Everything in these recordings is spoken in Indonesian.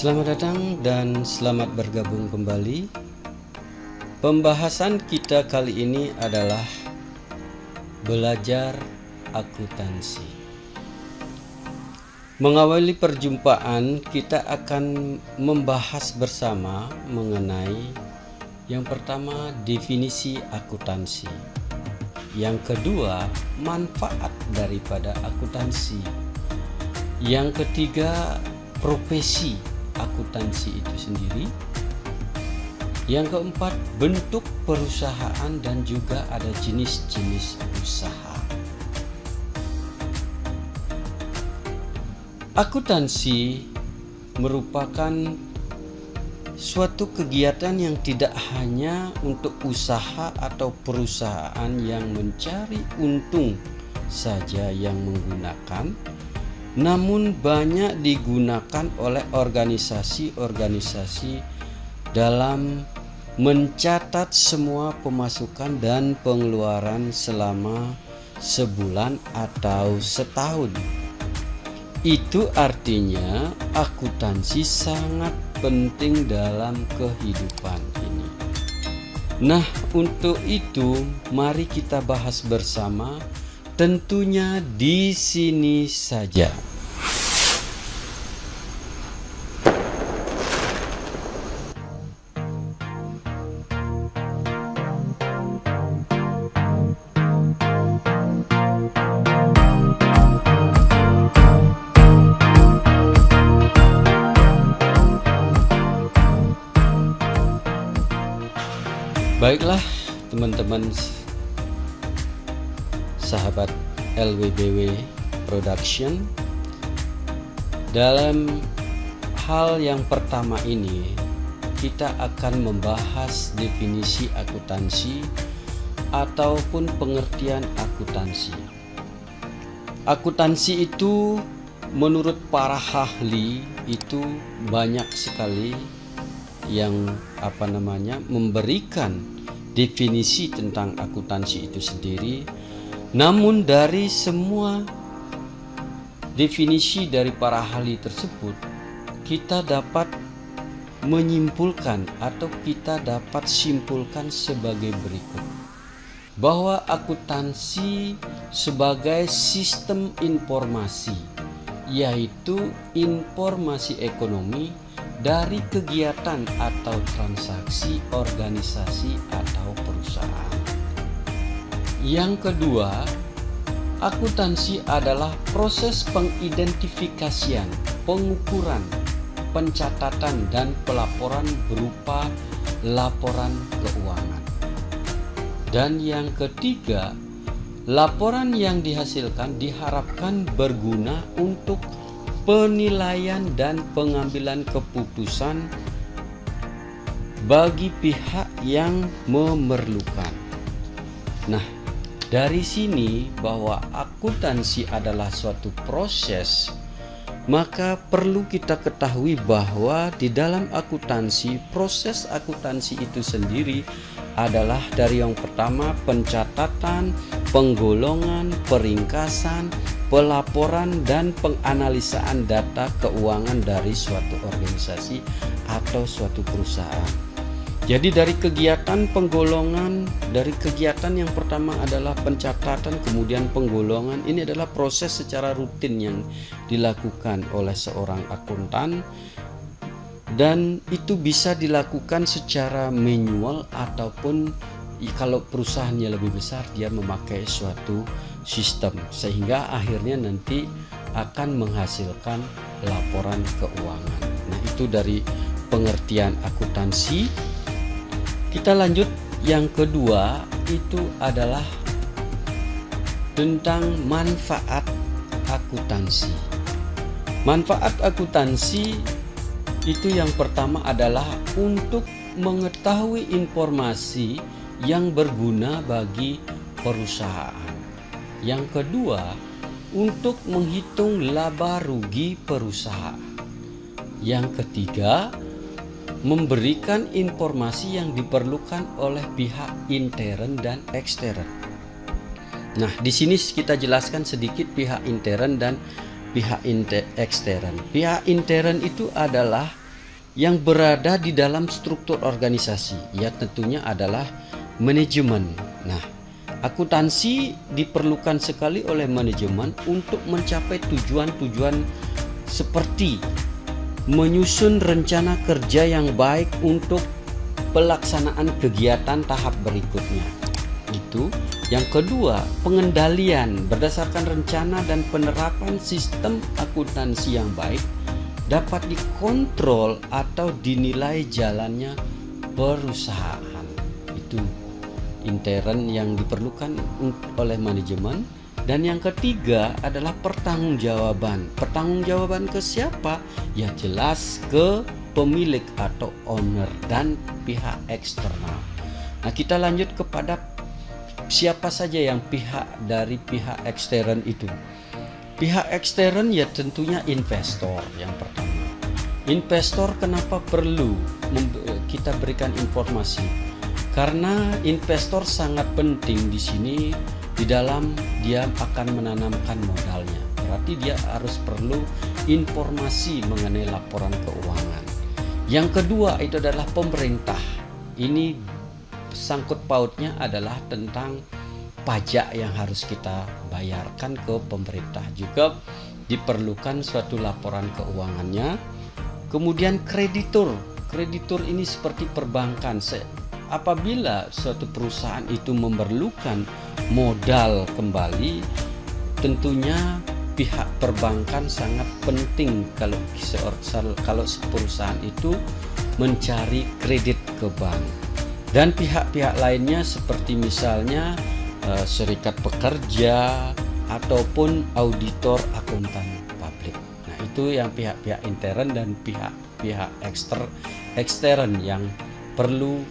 Selamat datang dan selamat bergabung kembali. Pembahasan kita kali ini adalah belajar akuntansi. Mengawali perjumpaan, kita akan membahas bersama mengenai yang pertama, definisi akuntansi. Yang kedua, manfaat daripada akuntansi. Yang ketiga, profesi akuntansi itu sendiri. Yang keempat, bentuk perusahaan dan juga ada jenis-jenis usaha. Akuntansi merupakan suatu kegiatan yang tidak hanya untuk usaha atau perusahaan yang mencari untung saja yang menggunakan, namun banyak digunakan oleh organisasi-organisasi dalam mencatat semua pemasukan dan pengeluaran selama sebulan atau setahun. Itu artinya akuntansi sangat penting dalam kehidupan ini. Nah, untuk itu mari kita bahas bersama, tentunya di sini saja. Baiklah teman-teman sahabat LWBW Production, dalam hal yang pertama ini kita akan membahas definisi akuntansi ataupun pengertian akuntansi. Akuntansi itu menurut para ahli itu banyak sekali yang memberikan definisi tentang akuntansi itu sendiri. Namun dari semua definisi dari para ahli tersebut, kita dapat menyimpulkan atau kita dapat simpulkan sebagai berikut, bahwa akuntansi sebagai sistem informasi, yaitu informasi ekonomi dari kegiatan atau transaksi organisasi atau perusahaan. Yang kedua, akuntansi adalah proses pengidentifikasian, pengukuran, pencatatan dan pelaporan berupa laporan keuangan. Dan yang ketiga, laporan yang dihasilkan diharapkan berguna untuk penilaian dan pengambilan keputusan bagi pihak yang memerlukan. Nah, dari sini bahwa akuntansi adalah suatu proses, maka perlu kita ketahui bahwa di dalam akuntansi, proses akuntansi itu sendiri adalah dari yang pertama pencatatan, penggolongan, peringkasan, pelaporan dan penganalisaan data keuangan dari suatu organisasi atau suatu perusahaan. Jadi dari kegiatan penggolongan, dari kegiatan yang pertama adalah pencatatan, kemudian penggolongan. Ini adalah proses secara rutin yang dilakukan oleh seorang akuntan, dan itu bisa dilakukan secara manual ataupun kalau perusahaannya lebih besar dia memakai suatu sistem, sehingga akhirnya nanti akan menghasilkan laporan keuangan. Nah, itu dari pengertian akuntansi. Kita lanjut, yang kedua itu adalah tentang manfaat akuntansi. Manfaat akuntansi itu yang pertama adalah untuk mengetahui informasi yang berguna bagi perusahaan. Yang kedua, untuk menghitung laba rugi perusahaan. Yang ketiga, memberikan informasi yang diperlukan oleh pihak intern dan ekstern. Nah, di sini kita jelaskan sedikit pihak intern dan pihak ekstern. Pihak intern itu adalah yang berada di dalam struktur organisasi, ya tentunya adalah manajemen. Nah, akuntansi diperlukan sekali oleh manajemen untuk mencapai tujuan-tujuan seperti menyusun rencana kerja yang baik untuk pelaksanaan kegiatan tahap berikutnya. Itu. Yang kedua, pengendalian berdasarkan rencana dan penerapan sistem akuntansi yang baik dapat dikontrol atau dinilai jalannya perusahaan. Itu intern yang diperlukan oleh manajemen. Dan yang ketiga adalah pertanggungjawaban. Pertanggungjawaban ke siapa? Ya jelas ke pemilik atau owner dan pihak eksternal. Nah, kita lanjut kepada siapa saja yang dari pihak ekstern itu. Pihak ekstern ya tentunya investor yang pertama. Investor kenapa perlu kita berikan informasi? Karena investor sangat penting di sini di dalam dia akan menanamkan modalnya. Berarti dia harus perlu informasi mengenai laporan keuangan. Yang kedua itu adalah pemerintah. Ini sangkut pautnya adalah tentang pajak yang harus kita bayarkan ke pemerintah. Juga diperlukan suatu laporan keuangannya. Kemudian kreditur. Kreditur ini seperti perbankan. Apabila suatu perusahaan itu memerlukan modal kembali, tentunya pihak perbankan sangat penting kalau perusahaan itu mencari kredit ke bank. Dan pihak-pihak lainnya seperti misalnya serikat pekerja ataupun auditor akuntan publik. Nah, itu yang pihak-pihak intern dan pihak-pihak ekstern yang perlu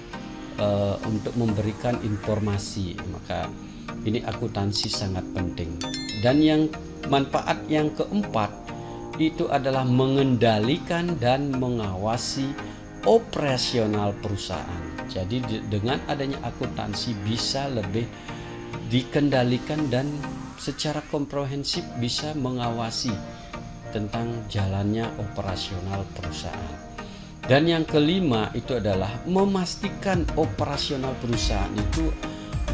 untuk memberikan informasi. Maka ini akuntansi sangat penting. Dan yang manfaat yang keempat itu adalah mengendalikan dan mengawasi operasional perusahaan. Jadi dengan adanya akuntansi bisa lebih dikendalikan dan secara komprehensif bisa mengawasi tentang jalannya operasional perusahaan. Dan yang kelima itu adalah memastikan operasional perusahaan itu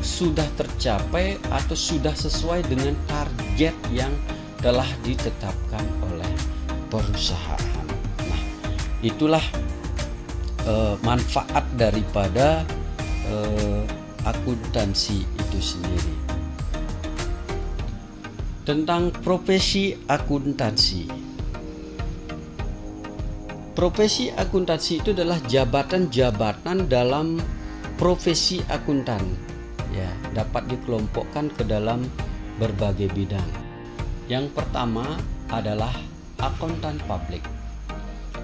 sudah tercapai atau sudah sesuai dengan target yang telah ditetapkan oleh perusahaan. Nah, itulah manfaat daripada akuntansi itu sendiri. Tentang profesi akuntansi. Profesi akuntansi itu adalah jabatan-jabatan dalam profesi akuntan. Ya, dapat dikelompokkan ke dalam berbagai bidang. Yang pertama adalah akuntan publik.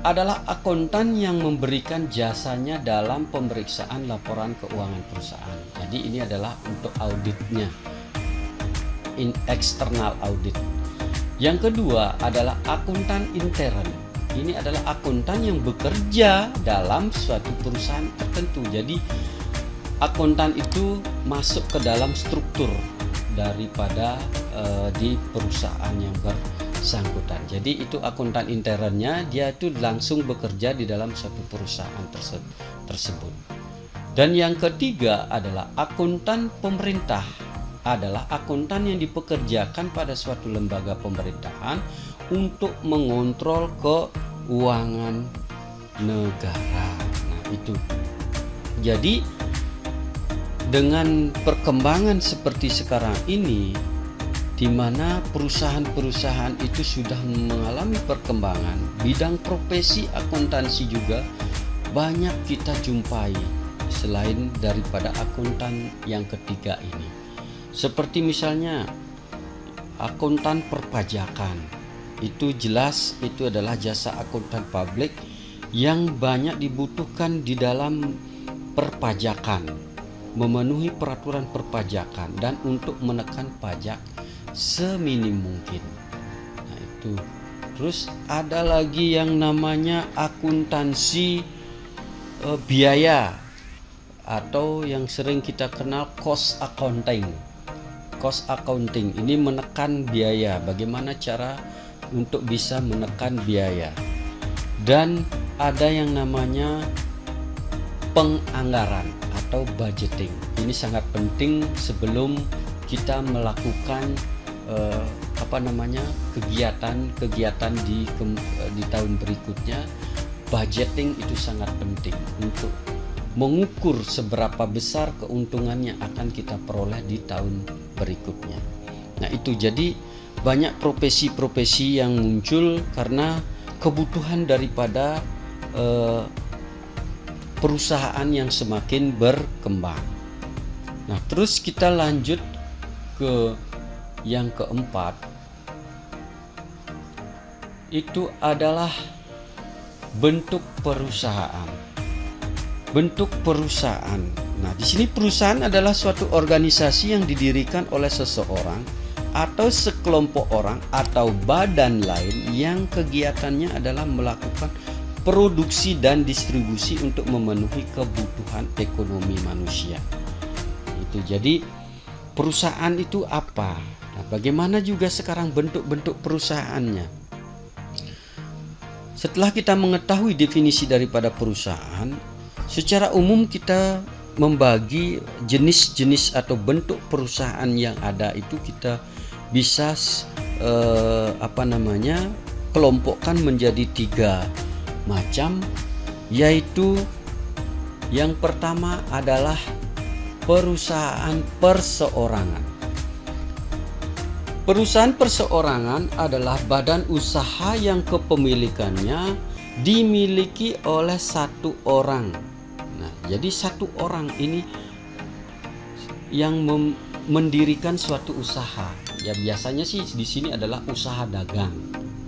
Adalah akuntan yang memberikan jasanya dalam pemeriksaan laporan keuangan perusahaan. Jadi ini adalah untuk auditnya, eksternal audit. Yang kedua adalah akuntan intern. Ini adalah akuntan yang bekerja dalam suatu perusahaan tertentu. Jadi akuntan itu masuk ke dalam struktur daripada di perusahaan yang bersangkutan. Jadi itu akuntan internnya, dia itu langsung bekerja di dalam suatu perusahaan tersebut. Dan yang ketiga adalah akuntan pemerintah. Adalah akuntan yang dipekerjakan pada suatu lembaga pemerintahan untuk mengontrol keuangan negara. Nah, itu. Jadi dengan perkembangan seperti sekarang ini, di mana perusahaan-perusahaan itu sudah mengalami perkembangan, bidang profesi akuntansi juga banyak kita jumpai selain daripada akuntan yang ketiga ini. Seperti misalnya akuntan perpajakan. Itu jelas itu adalah jasa akuntan publik yang banyak dibutuhkan di dalam perpajakan, memenuhi peraturan perpajakan dan untuk menekan pajak seminim mungkin. Nah, itu. Terus ada lagi yang namanya akuntansi biaya atau yang sering kita kenal cost accounting. Cost accounting ini menekan biaya, bagaimana cara untuk bisa menekan biaya. Dan ada yang namanya penganggaran atau budgeting. Ini sangat penting sebelum kita melakukan kegiatan di tahun berikutnya. Budgeting itu sangat penting untuk mengukur seberapa besar keuntungan yang akan kita peroleh di tahun berikutnya. Nah, itu jadi banyak profesi-profesi yang muncul karena kebutuhan daripada perusahaan yang semakin berkembang. Nah, terus kita lanjut ke yang keempat, itu adalah bentuk perusahaan. Bentuk perusahaan. Nah, di sini perusahaan adalah suatu organisasi yang didirikan oleh seseorang atau sekelompok orang atau badan lain yang kegiatannya adalah melakukan produksi dan distribusi untuk memenuhi kebutuhan ekonomi manusia. Itu jadi perusahaan itu apa? Nah, bagaimana juga sekarang bentuk-bentuk perusahaannya? Setelah kita mengetahui definisi daripada perusahaan, secara umum kita membagi jenis-jenis atau bentuk perusahaan yang ada itu kita bisa kelompokkan menjadi 3 macam, yaitu yang pertama adalah perusahaan perseorangan. Perusahaan perseorangan adalah badan usaha yang kepemilikannya dimiliki oleh satu orang. Nah, jadi satu orang ini yang mendirikan suatu usaha. Ya, biasanya sih di sini adalah usaha dagang.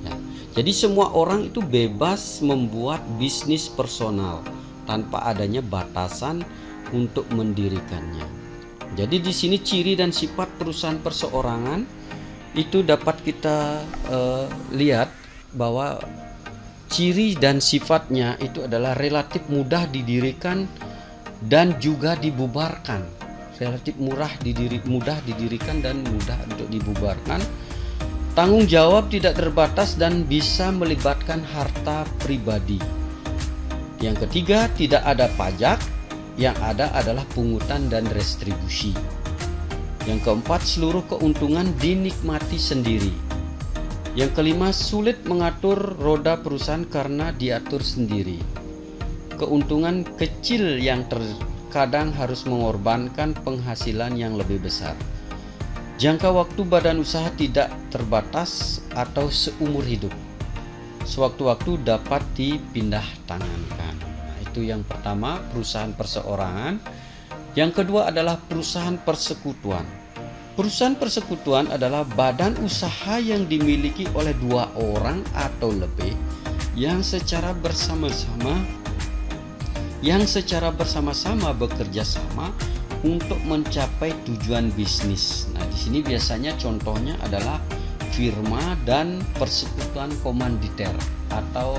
Ya. Jadi semua orang itu bebas membuat bisnis personal tanpa adanya batasan untuk mendirikannya. Jadi di sini ciri dan sifat perusahaan perseorangan itu dapat kita lihat bahwa ciri dan sifatnya itu adalah relatif mudah didirikan dan juga dibubarkan. Relatif mudah didirikan dan mudah untuk dibubarkan. Tanggung jawab tidak terbatas dan bisa melibatkan harta pribadi. Yang ketiga, tidak ada pajak, yang ada adalah pungutan dan restribusi. Yang keempat, seluruh keuntungan dinikmati sendiri. Yang kelima, sulit mengatur roda perusahaan karena diatur sendiri. Keuntungan kecil yang terkadang harus mengorbankan penghasilan yang lebih besar. Jangka waktu badan usaha tidak terbatas atau seumur hidup. Sewaktu-waktu dapat dipindah tangankan. Nah, itu yang pertama, perusahaan perseorangan. Yang kedua adalah perusahaan persekutuan. Perusahaan persekutuan adalah badan usaha yang dimiliki oleh 2 orang atau lebih yang secara bersama-sama bekerja sama untuk mencapai tujuan bisnis. Nah, di sini biasanya contohnya adalah firma dan persekutuan komanditer atau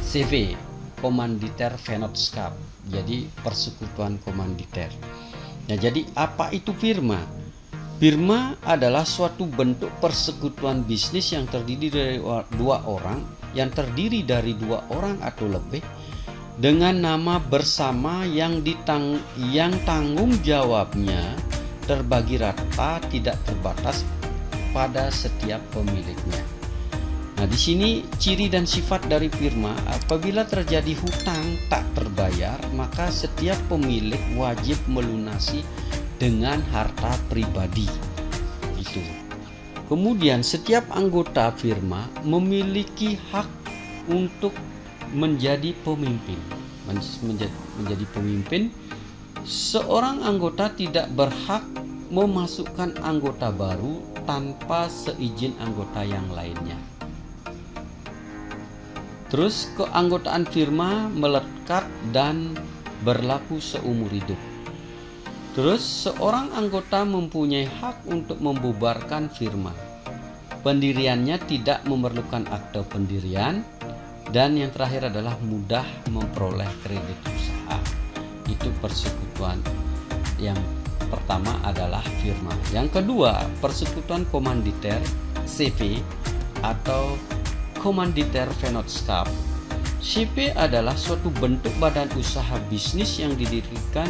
CV, Komanditer Vennootschap. Jadi persekutuan komanditer. Nah, jadi apa itu firma? Firma adalah suatu bentuk persekutuan bisnis yang terdiri dari 2 orang, atau lebih dengan nama bersama yang tanggung jawabnya terbagi rata tidak terbatas pada setiap pemiliknya. Nah, di sini ciri dan sifat dari firma, apabila terjadi hutang tak terbayar, maka setiap pemilik wajib melunasi dengan harta pribadi. Itu. Kemudian setiap anggota firma memiliki hak untuk menjadi pemimpin. Menjadi pemimpin, seorang anggota tidak berhak memasukkan anggota baru tanpa seizin anggota yang lainnya. Terus keanggotaan firma melekat dan berlaku seumur hidup. Terus seorang anggota mempunyai hak untuk membubarkan firma. Pendiriannya tidak memerlukan akte pendirian. Dan yang terakhir adalah mudah memperoleh kredit usaha. Itu persekutuan. Yang pertama adalah firma. Yang kedua, persekutuan komanditer CV atau Komanditer Vennootschap. CP adalah suatu bentuk badan usaha bisnis yang didirikan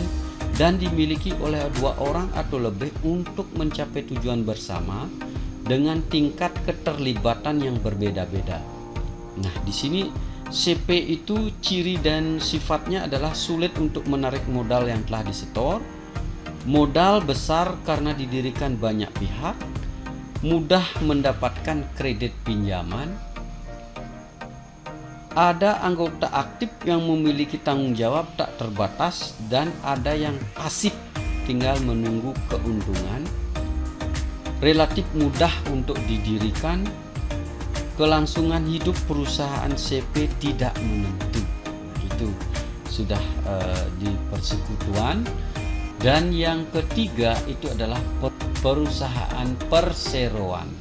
dan dimiliki oleh dua orang atau lebih untuk mencapai tujuan bersama dengan tingkat keterlibatan yang berbeda-beda. Nah, di sini CP itu ciri dan sifatnya adalah sulit untuk menarik modal yang telah disetor, modal besar karena didirikan banyak pihak, mudah mendapatkan kredit pinjaman, ada anggota aktif yang memiliki tanggung jawab tak terbatas, dan ada yang pasif tinggal menunggu keuntungan, relatif mudah untuk didirikan, kelangsungan hidup perusahaan CP tidak menentu. Itu sudah di persekutuan. Dan yang ketiga itu adalah perusahaan perseroan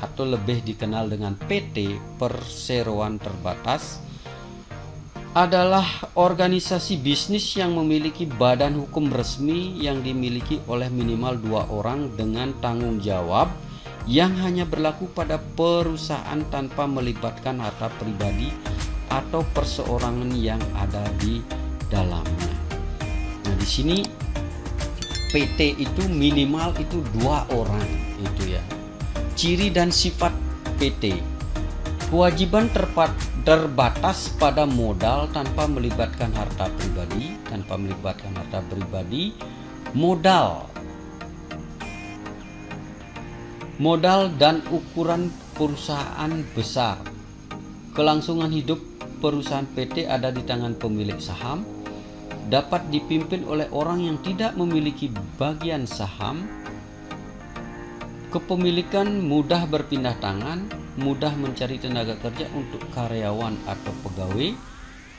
atau lebih dikenal dengan PT, perseroan terbatas, adalah organisasi bisnis yang memiliki badan hukum resmi yang dimiliki oleh minimal 2 orang dengan tanggung jawab yang hanya berlaku pada perusahaan tanpa melibatkan harta pribadi atau perseorangan yang ada di dalamnya. Nah, di sini PT itu minimal itu 2 orang itu ya. Ciri dan sifat PT: kewajiban terbatas pada modal tanpa melibatkan harta pribadi, modal dan ukuran perusahaan besar. Kelangsungan hidup perusahaan PT ada di tangan pemilik saham, dapat dipimpin oleh orang yang tidak memiliki bagian saham, kepemilikan mudah berpindah tangan, mudah mencari tenaga kerja untuk karyawan atau pegawai,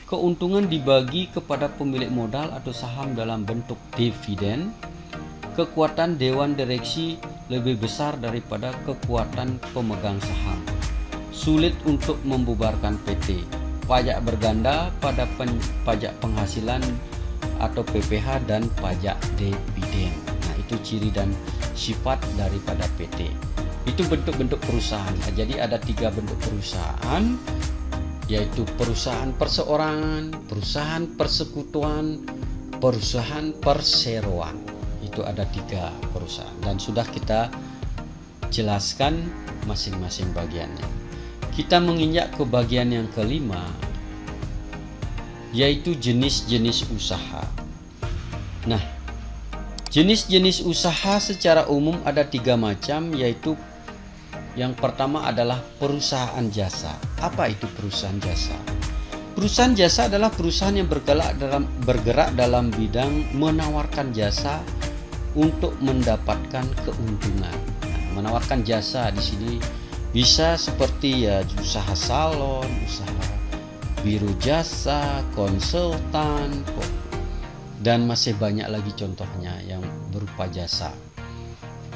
keuntungan dibagi kepada pemilik modal atau saham dalam bentuk dividen, kekuatan dewan direksi lebih besar daripada kekuatan pemegang saham, sulit untuk membubarkan PT, pajak berganda pada pajak penghasilan atau PPH dan pajak dividen. Nah, itu ciri dan sifat daripada PT. Itu bentuk-bentuk perusahaan. Jadi ada 3 bentuk perusahaan, yaitu perusahaan perseorangan, perusahaan persekutuan, perusahaan perseroan. Itu ada 3 perusahaan dan sudah kita jelaskan masing-masing bagiannya. Kita menginjak ke bagian yang kelima, yaitu jenis-jenis usaha. Nah, jenis-jenis usaha secara umum ada 3 macam, yaitu yang pertama adalah perusahaan jasa. Apa itu perusahaan jasa? Perusahaan jasa adalah perusahaan yang bergerak dalam bidang menawarkan jasa untuk mendapatkan keuntungan. Nah, menawarkan jasa di sini bisa seperti ya usaha salon, usaha biro jasa, konsultan, dan masih banyak lagi contohnya yang berupa jasa.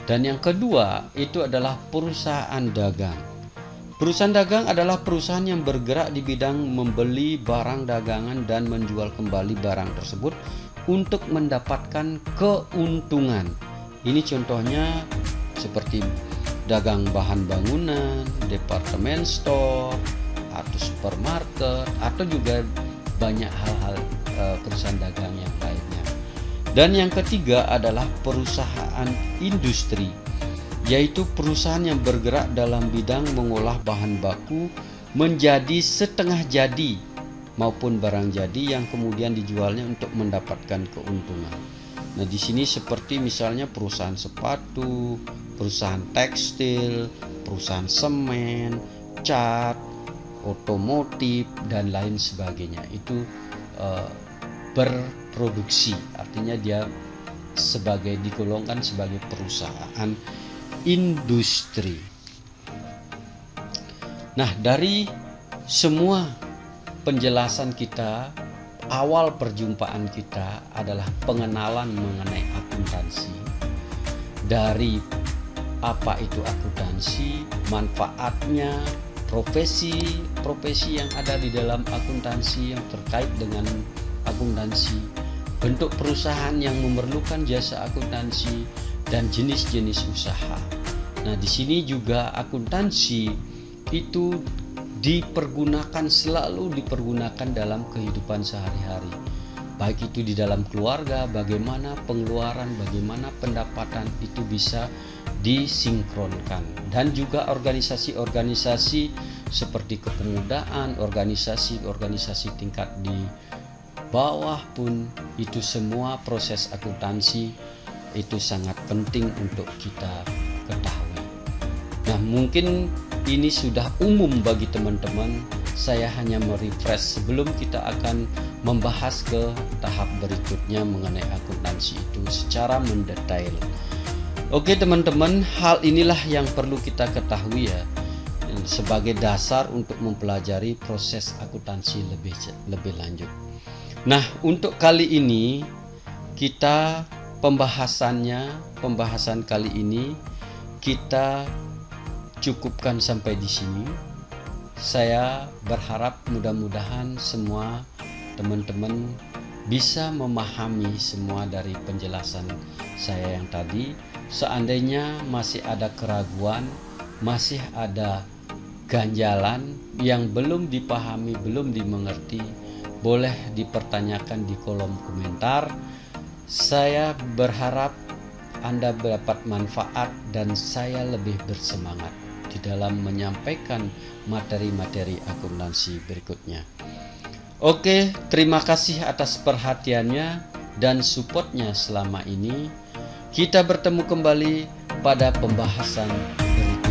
Dan yang kedua itu adalah perusahaan dagang. Perusahaan dagang adalah perusahaan yang bergerak di bidang membeli barang dagangan dan menjual kembali barang tersebut untuk mendapatkan keuntungan. Ini contohnya seperti dagang bahan bangunan, departemen store, atau supermarket, atau juga banyak hal-hal perusahaan dagang yang lainnya. Dan yang ketiga adalah perusahaan industri, yaitu perusahaan yang bergerak dalam bidang mengolah bahan baku menjadi setengah jadi maupun barang jadi yang kemudian dijualnya untuk mendapatkan keuntungan. Nah, di sini seperti misalnya perusahaan sepatu, perusahaan tekstil, perusahaan semen, cat, otomotif, dan lain sebagainya. Itu berproduksi, artinya dia digolongkan sebagai perusahaan industri. Nah, dari semua penjelasan kita, awal perjumpaan kita adalah pengenalan mengenai akuntansi. Dari apa itu akuntansi, manfaatnya, profesi yang ada di dalam akuntansi yang terkait dengan akuntansi, bentuk perusahaan yang memerlukan jasa akuntansi, dan jenis-jenis usaha. Nah, di sini juga akuntansi itu dipergunakan, selalu dipergunakan dalam kehidupan sehari-hari. Baik itu di dalam keluarga, bagaimana pengeluaran, bagaimana pendapatan itu bisa disinkronkan. Dan juga organisasi-organisasi seperti kepemudaan, organisasi-organisasi tingkat di bawah pun, itu semua proses akuntansi itu sangat penting untuk kita ketahui. Nah, mungkin ini sudah umum bagi teman-teman. Saya hanya merefresh sebelum kita akan membahas ke tahap berikutnya mengenai akuntansi itu secara mendetail. Oke teman-teman, hal inilah yang perlu kita ketahui ya, sebagai dasar untuk mempelajari proses akuntansi lebih lanjut. Nah, untuk kali ini kita pembahasan kali ini kita cukupkan sampai di sini. Saya berharap mudah-mudahan semua teman-teman bisa memahami semua dari penjelasan saya yang tadi. Seandainya masih ada keraguan, masih ada ganjalan yang belum dipahami, belum dimengerti, boleh dipertanyakan di kolom komentar. Saya berharap Anda dapat manfaat dan saya lebih bersemangat di dalam menyampaikan materi-materi akuntansi berikutnya. Oke, terima kasih atas perhatiannya dan supportnya selama ini. Kita bertemu kembali pada pembahasan berikutnya.